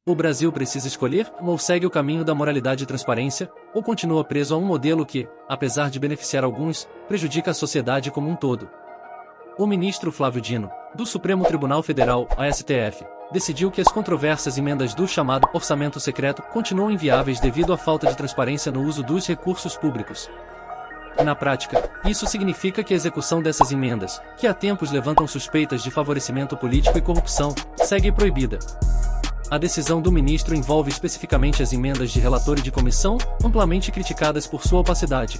O Brasil precisa escolher, ou segue o caminho da moralidade e transparência, ou continua preso a um modelo que, apesar de beneficiar alguns, prejudica a sociedade como um todo. O ministro Flávio Dino, do Supremo Tribunal Federal, STF, decidiu que as controversas emendas do chamado orçamento secreto continuam inviáveis devido à falta de transparência no uso dos recursos públicos. Na prática, isso significa que a execução dessas emendas, que há tempos levantam suspeitas de favorecimento político e corrupção, segue proibida. A decisão do ministro envolve especificamente as emendas de relator e de comissão, amplamente criticadas por sua opacidade.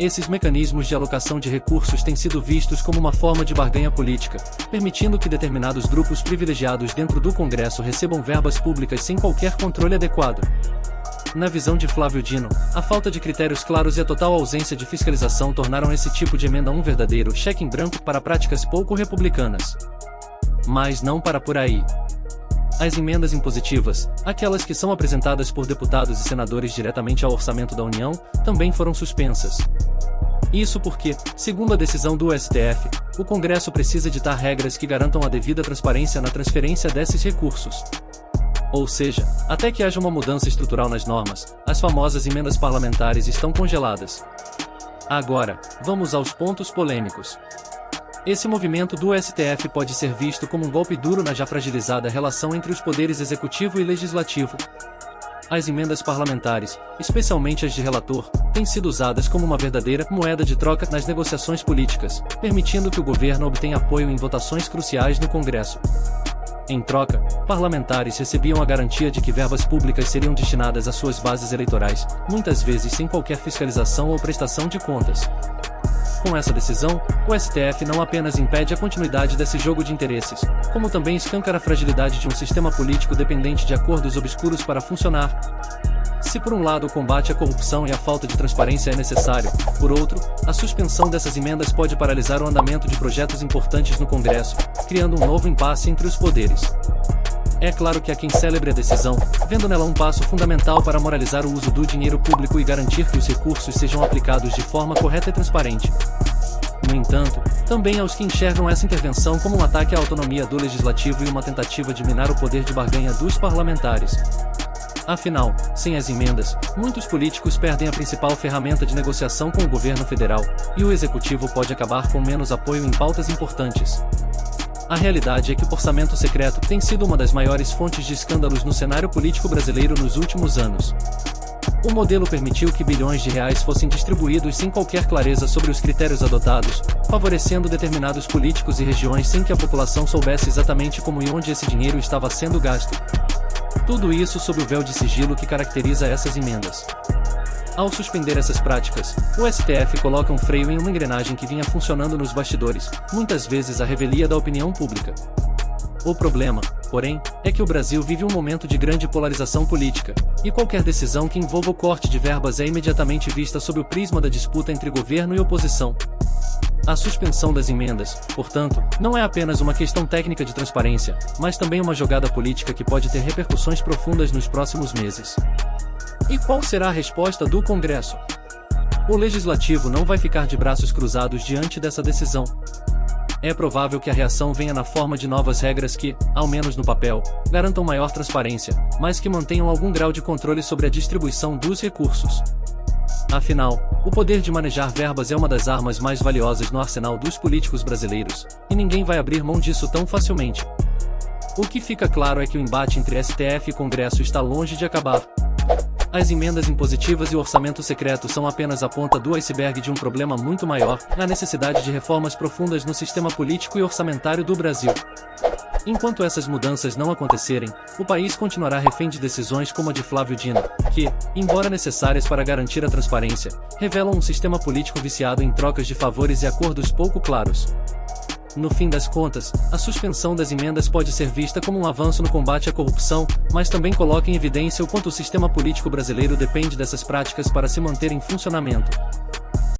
Esses mecanismos de alocação de recursos têm sido vistos como uma forma de barganha política, permitindo que determinados grupos privilegiados dentro do Congresso recebam verbas públicas sem qualquer controle adequado. Na visão de Flávio Dino, a falta de critérios claros e a total ausência de fiscalização tornaram esse tipo de emenda um verdadeiro cheque em branco para práticas pouco republicanas. Mas não para por aí. As emendas impositivas, aquelas que são apresentadas por deputados e senadores diretamente ao orçamento da União, também foram suspensas. Isso porque, segundo a decisão do STF, o Congresso precisa editar regras que garantam a devida transparência na transferência desses recursos. Ou seja, até que haja uma mudança estrutural nas normas, as famosas emendas parlamentares estão congeladas. Agora, vamos aos pontos polêmicos. Esse movimento do STF pode ser visto como um golpe duro na já fragilizada relação entre os poderes executivo e legislativo. As emendas parlamentares, especialmente as de relator, têm sido usadas como uma verdadeira moeda de troca nas negociações políticas, permitindo que o governo obtenha apoio em votações cruciais no Congresso. Em troca, parlamentares recebiam a garantia de que verbas públicas seriam destinadas às suas bases eleitorais, muitas vezes sem qualquer fiscalização ou prestação de contas. Com essa decisão, o STF não apenas impede a continuidade desse jogo de interesses, como também escancara a fragilidade de um sistema político dependente de acordos obscuros para funcionar. Se por um lado o combate à corrupção e a falta de transparência é necessário, por outro, a suspensão dessas emendas pode paralisar o andamento de projetos importantes no Congresso, criando um novo impasse entre os poderes. É claro que há quem celebre a decisão, vendo nela um passo fundamental para moralizar o uso do dinheiro público e garantir que os recursos sejam aplicados de forma correta e transparente. No entanto, também há os que enxergam essa intervenção como um ataque à autonomia do legislativo e uma tentativa de minar o poder de barganha dos parlamentares. Afinal, sem as emendas, muitos políticos perdem a principal ferramenta de negociação com o governo federal, e o executivo pode acabar com menos apoio em pautas importantes. A realidade é que o orçamento secreto tem sido uma das maiores fontes de escândalos no cenário político brasileiro nos últimos anos. O modelo permitiu que bilhões de reais fossem distribuídos sem qualquer clareza sobre os critérios adotados, favorecendo determinados políticos e regiões sem que a população soubesse exatamente como e onde esse dinheiro estava sendo gasto. Tudo isso sob o véu de sigilo que caracteriza essas emendas. Ao suspender essas práticas, o STF coloca um freio em uma engrenagem que vinha funcionando nos bastidores, muitas vezes à revelia da opinião pública. O problema, porém, é que o Brasil vive um momento de grande polarização política, e qualquer decisão que envolva o corte de verbas é imediatamente vista sob o prisma da disputa entre governo e oposição. A suspensão das emendas, portanto, não é apenas uma questão técnica de transparência, mas também uma jogada política que pode ter repercussões profundas nos próximos meses. E qual será a resposta do Congresso? O Legislativo não vai ficar de braços cruzados diante dessa decisão. É provável que a reação venha na forma de novas regras que, ao menos no papel, garantam maior transparência, mas que mantenham algum grau de controle sobre a distribuição dos recursos. Afinal, o poder de manejar verbas é uma das armas mais valiosas no arsenal dos políticos brasileiros, e ninguém vai abrir mão disso tão facilmente. O que fica claro é que o embate entre STF e Congresso está longe de acabar. As emendas impositivas e o orçamento secreto são apenas a ponta do iceberg de um problema muito maior, a necessidade de reformas profundas no sistema político e orçamentário do Brasil. Enquanto essas mudanças não acontecerem, o país continuará refém de decisões como a de Flávio Dino, que, embora necessárias para garantir a transparência, revelam um sistema político viciado em trocas de favores e acordos pouco claros. No fim das contas, a suspensão das emendas pode ser vista como um avanço no combate à corrupção, mas também coloca em evidência o quanto o sistema político brasileiro depende dessas práticas para se manter em funcionamento.